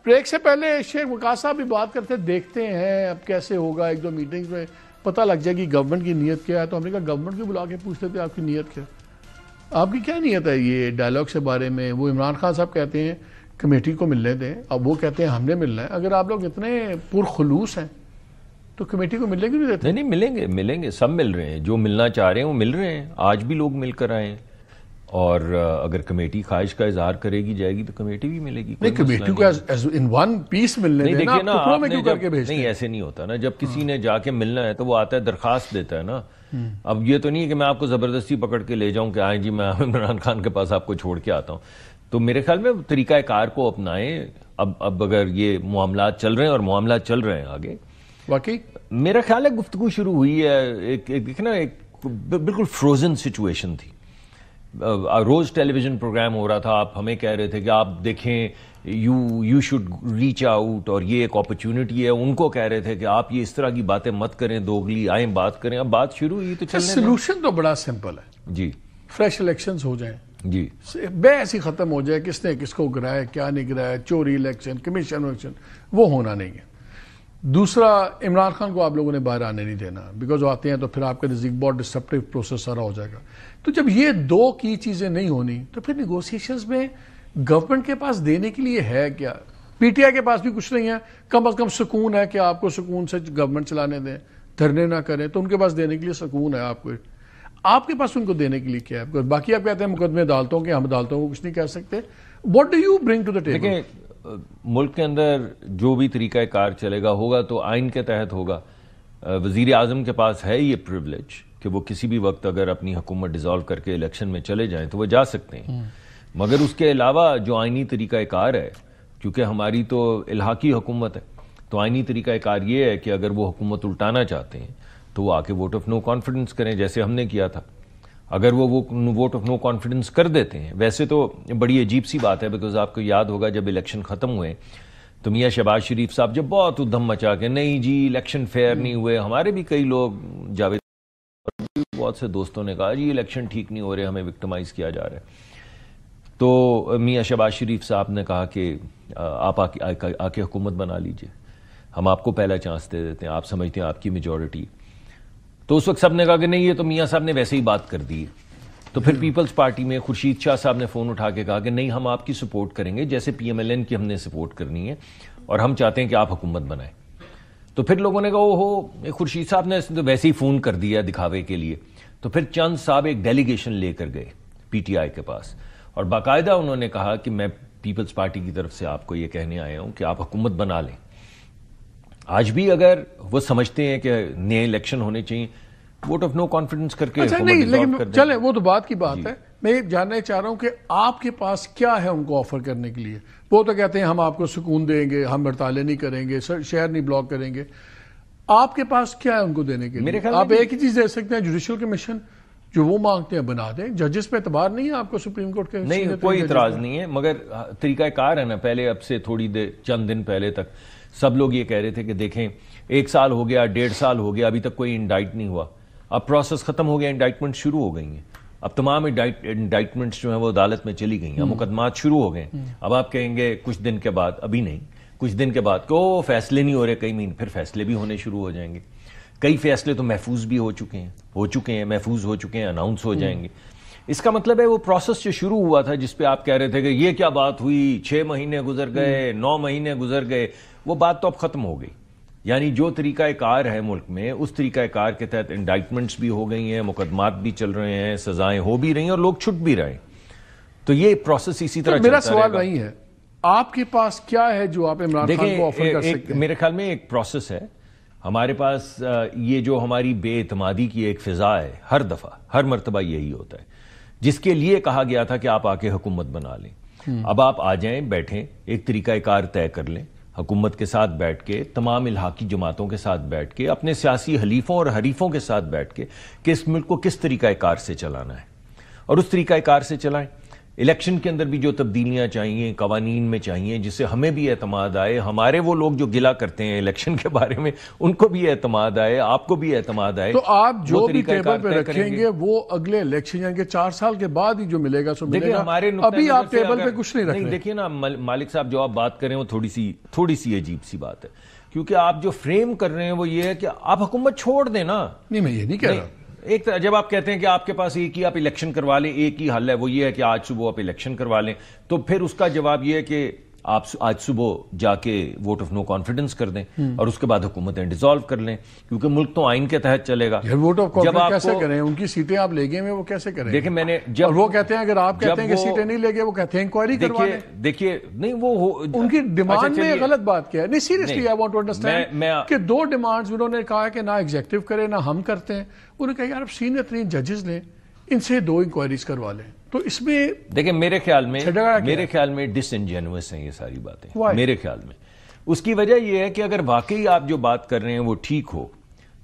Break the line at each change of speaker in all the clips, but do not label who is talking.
Break سے پہلے شیخ وقاص صاحب بھی بات کرتے دیکھتے ہیں اب کیسے ہوگا، ایک دو میٹنگز میں پتہ لگ جائے گی گورنمنٹ کی نیت کیا ہے. تو ہم نے کہا گورنمنٹ کو بلا کے پوچھتے تھے آپ کی نیت کیا، آپ کی کیا نیت ہے یہ ڈائلاگ سے بارے میں. وہ عمران خان صاحب کہتے ہیں کمیٹی کو ملنے دیں، اب وہ کہتے ہیں ہم نے ملنا ہے. اگر آپ لوگ اتنے پرخلوص ہیں تو کمیٹی کو ملنے کیوں نہیں دیتے؟
نہیں ملیں گے سب مل رہے ہیں، جو ملنا چاہ رہے ہیں وہ مل رہے ہیں. آج بھی لوگ مل کر آئے ہیں، اور اگر کمیٹی خواہش کا اظہار کرے گی جائے گی تو کمیٹی بھی ملے گی.
نہیں کمیٹی کو ان ون پیس ملنے
نہیں
دینا،
دیکھیے نا،
ٹکڑوں میں کیوں کر کے بھیجتے ہیں؟
نہیں ایسے نہیں ہوتا نا. جب کسی نے جا کے ملنا ہے تو وہ آتا ہے درخواست دیتا ہے نا. اب یہ تو نہیں ہے کہ میں آپ کو زبردستی پکڑ کے لے جاؤں کہ آئیں جی میں عمران خان کے پاس آپ کو چھوڑ کے آتا ہوں. تو میرے خیال میں طریقہ کار کو اپنائیں. اب اگر یہ معاملات چل رہے ہیں اور معاملات چل رہے ہیں آگے،
واقعی
میرا خیال ہے گفتگو شروع ہوئی ہے. ایک بالکل فروزن سچویشن تھی. روز ٹیلی ویژن پروگرام ہو رہا تھا، آپ ہمیں کہہ رہے تھے کہ آپ دیکھیں یو شوڈ ریچ آؤٹ، اور یہ ایک اپرچونٹی ہے. ان کو کہہ رہے تھے کہ آپ یہ اس طرح کی باتیں مت کریں، دوگلی آئیں بات کریں. اب بات شروع ہوئی تو چلنے دیں.
سلوشن تو بڑا سمپل ہے
جی
فریش الیکشنز ہو جائیں،
جی
بحث ہی ختم ہو جائے کس نے کس کو گرایا کیا نہیں گرایا، چوری الیکشن کمیشن الیکشن وہ ہونا نہیں ہے. دوسرا، عمران خان کو آپ لوگوں نے باہر آنے نہیں دینا، بیکاز آتے ہیں تو پھر آپ کا نزدیک بہت ڈسٹرپٹیو پروسیس سارا ہو جائے گا. تو جب یہ دو کی چیزیں نہیں ہونی تو پھر نیگوسیشنز میں گورنمنٹ کے پاس دینے کے لیے ہے کیا؟ پی ٹی آئی کے پاس بھی کچھ نہیں ہے. کم از کم سکون ہے کہ آپ کو سکون سے گورنمنٹ چلانے دیں، دھرنے نہ کریں. تو ان کے پاس دینے کے لیے سکون ہے آپ کو، آپ کے پاس ان کو دینے کے لیے کیا ہے؟ باقی آپ کہتے ہیں مقدمے عدالتوں کے، ہم عدالتوں کو کچھ نہیں کہہ سکتے. What do you bring to the table?
دیکھیں، ملک کے اندر جو بھی طریقہ کار چلے گا ہوگا تو آئین کے تحت ہوگا. وزیر اعظم کے پاس ہے یہ پریولیج کہ وہ کسی بھی وقت اگر اپنی حکومت ڈیزالو کر کے الیکشن میں چلے جائیں تو وہ جا سکتے ہیں. مگر اس کے علاوہ جو آئینی طریقہ کار ہے، کیونکہ ہماری تو الحاقی حکومت ہے، تو آئینی طریقہ کار یہ ہے کہ اگر وہ حکومت الٹانا چاہتے ہیں تو وہ آ کے ووٹ آف نو کانفیڈنس کریں، جیسے ہم نے کیا تھا. اگر وہ ووٹ آف نو کانفیڈنس کر دیتے ہیں، ویسے تو بڑی عجیب سی بات ہے، بیکاز آپ کو یاد ہوگا جب الیکشن ختم ہوئے تو میاں شہباز شریف صاحب جب بہت ادھم مچا کے نہیں جی الیکشن فیئر نہیں ہوئے، ہمارے بھی کئی لوگ، جاوید بہت سے دوستوں نے کہا جی الیکشن ٹھیک نہیں ہو رہے، ہمیں وکٹمائز کیا جا رہا ہے. تو میاں شہباز شریف صاحب نے کہا کہ آپ آ کے حکومت بنا لیجئے، ہم آپ کو پہلا چانس دے دیتے ہیں، آپ سمجھتے ہیں آپ کی میجورٹی. تو اس وقت سب نے کہا کہ نہیں یہ تو میاں صاحب نے ویسے ہی بات کر دی. تو پھر پیپلز پارٹی میں خورشید شاہ صاحب نے فون اٹھا کے کہا کہ نہیں ہم آپ کی سپورٹ کریں گے، جیسے پی ایم ایل این کی ہم نے سپورٹ کرنی ہے، اور ہم چاہتے ہیں کہ آپ حکومت بنائیں. تو پھر لوگوں نے کہا خورشید صاحب نے ویسے ہی فون کر دیا دکھاوے کے لیے. تو پھر چند صاحب ایک ڈیلیگیشن لے کر گئے پی ٹی آئی کے پاس، اور باقاعدہ انہوں نے کہا کہ میں پیپلز پارٹی کی طرف سے آپ کو یہ کہنے آیا ہوں کہ آپ حکومت بنا لیں. آج بھی اگر وہ سمجھتے ہیں کہ نئے الیکشن ہونے چاہیے، ووٹ آف نو کانفیڈنس کر کے
نہیں، لیکن چلیں وہ تو بات کی بات ہے. میں یہ جاننا چاہ رہا ہوں کہ آپ کے پاس کیا ہے ان کو آفر کرنے کے لیے. وہ تو کہتے ہیں ہم آپ کو سکون دیں گے، ہم ہڑتالیں نہیں کریں گے، شہر نہیں بلاک کریں گے. آپ کے پاس کیا ہے ان کو دینے کے لیے؟ آپ ایک ہی چیز دے سکتے ہیں، جوڈیشل کمیشن جو وہ مانگتے ہیں بنا دیں. ججز پہ اعتبار نہیں ہے آپ کو سپریم کورٹ کے؟
نہیں، کوئی اعتراض نہیں ہے، مگر طریقہ کار ہے نا. پہلے اب سے تھوڑی دیر چند دن پہلے تک سب لوگ یہ کہہ رہے تھے کہ دیکھیں 1 سال ہو گیا، 1.5 سال ہو گیا، ابھی تک کوئی انڈائٹ نہیں ہوا. اب پروسیس ختم ہو گیا، انڈائٹمنٹ شروع ہو گئی ہیں. اب تمام انڈائٹمنٹس جو ہیں وہ عدالت میں چلی گئی ہیں، مقدمات شروع ہو گئے ہیں. اب آپ کہیں گے کچھ دن کے بعد، ابھی نہیں، کچھ دن کے بعد کہ فیصلے نہیں ہو رہے کئی مہینے، پھر فیصلے بھی ہونے شروع ہو جائیں گے. کئی فیصلے تو محفوظ بھی ہو چکے ہیں، محفوظ ہو چکے ہیں، اناؤنس ہو جائیں گے. اس کا مطلب ہے وہ پروسیس جو شروع ہوا تھا جس پہ آپ کہہ رہے تھے کہ یہ کیا بات ہوئی، 6 مہینے گزر گئے، 9 مہینے گزر گئے، وہ بات تو اب ختم ہو گئی. یعنی جو طریقہ کار ہے ملک میں، اس طریقہ کار کے تحت انڈائٹمنٹس بھی ہو گئی ہیں، مقدمات بھی چل رہے ہیں، سزائیں ہو بھی رہی ہیں، اور لوگ چھٹ بھی رہے ہیں. تو یہ پروسیس اسی طرح چلتا رہے گا.
میرا سوال وہی ہے، آپ کے پاس کیا ہے جو آپ عمران خان کو آفر کر سکتے ہیں؟
میرے خیال میں ایک پروسیس ہے ہمارے پاس. یہ جو ہماری بے اعتمادی کی ایک فضا ہے، ہر دفعہ ہر مرتبہ یہی ہوتا ہے، جس کے لیے کہا گیا تھا کہ آپ آ کے حکومت بنا لیں. اب آپ آ جائیں، بیٹھیں، ایک طریقہ کار طے کر لیں، حکومت کے ساتھ بیٹھ کے، تمام الحاقی جماعتوں کے ساتھ بیٹھ کے، اپنے سیاسی حلیفوں اور حریفوں کے ساتھ بیٹھ کے کہ اس ملک کو کس طریقہ کار سے چلانا ہے، اور اس طریقہ کار سے چلائیں. الیکشن کے اندر بھی جو تبدیلیاں چاہیے قوانین میں چاہیے جس سے ہمیں بھی اعتماد آئے, ہمارے وہ لوگ جو گلا کرتے ہیں الیکشن کے بارے میں ان کو بھی اعتماد آئے, آپ کو بھی اعتماد آئے.
تو آپ جو بھی ٹیبل پہ رکھیں گے وہ اگلے الیکشن یعنی کہ 4 سال کے بعد ہی جو ملے گا سو ملے گا. ابھی آپ ٹیبل پہ کچھ نہیں رکھ رہے.
دیکھیے نا مالک صاحب, جو آپ بات کریں وہ تھوڑی سی عجیب سی بات ہے, کیونکہ آپ جو فریم کر رہے ہیں وہ یہ ہے کہ آپ حکومت چھوڑ دیں نا.
نہیں, میں یہ نہیں کہہ رہا.
ایک جب آپ کہتے ہیں کہ آپ کے پاس ایک ہی آپ الیکشن کروا لیں, ایک ہی حل ہے, وہ یہ ہے کہ آج صبح آپ الیکشن کروا لیں, تو پھر اس کا جواب یہ ہے کہ آپ آج صبح جا کے ووٹ آف نو کانفیڈنس کر دیں اور اس کے بعد حکومتیں ڈیزالو کر لیں, کیونکہ ملک تو آئین کے تحت چلے گا.
ووٹ آف کانفیڈنس کیسے کریں؟ ان کی سیٹیں آپ لے گئے ہیں, وہ کیسے کریں؟
دیکھیں میں نے
اور وہ کہتے ہیں اگر آپ کہتے ہیں کہ سیٹیں نہیں لے گئے, وہ کہتے ہیں انکوائری کروا لیں.
دیکھیے نہیں, وہ
ان کی ڈیمانڈ میں غلط بات کیا ہے. نہیں, seriously I want to understand کہ 2 ڈیمانڈز انہوں نے کہا کہ نہ ایگزیکٹو کرے نہ ہم کرتے ہیں. انہوں نے کہا یار آپ سینئر ترین ججز لیں, ان سے 2 انکوائریز کروا لیں. تو اس میں
دیکھیں میرے خیال میں ڈس انجینوس ہیں یہ ساری باتیں. میرے خیال میں اس کی وجہ یہ ہے کہ اگر واقعی آپ جو بات کر رہے ہیں وہ ٹھیک ہو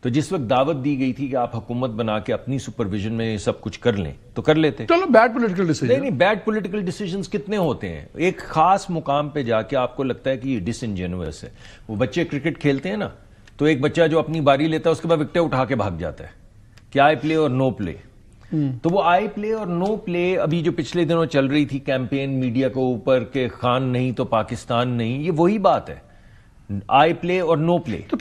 تو جس وقت دعوت دی گئی تھی کہ آپ حکومت بنا کے اپنی سپرویژن میں یہ سب کچھ کر لیں تو کر لیتے.
چلو بیڈ پولیٹیکل ڈیسیژن.
نہیں, بیڈ پولیٹیکل ڈیسیژنز کتنے ہوتے ہیں. ایک خاص مقام پہ جا کے آپ کو لگتا ہے کہ یہ ڈس انجینوس ہے. وہ بچے کرکٹ کھیلتے ہیں نا, تو ایک بچہ جو اپنی باری لیتا ہے اس کے بعد وکٹیں اٹھا کے بھاگ جاتا ہے کہ آئی پلے اور نو پلے. تو وہ آئی پلے اور نو پلے ابھی جو پچھلے دنوں چل رہی تھی کیمپین میڈیا کو اوپر کہ خان نہیں تو پاکستان نہیں, یہ وہی بات ہے, آئی پلے اور نو پلے.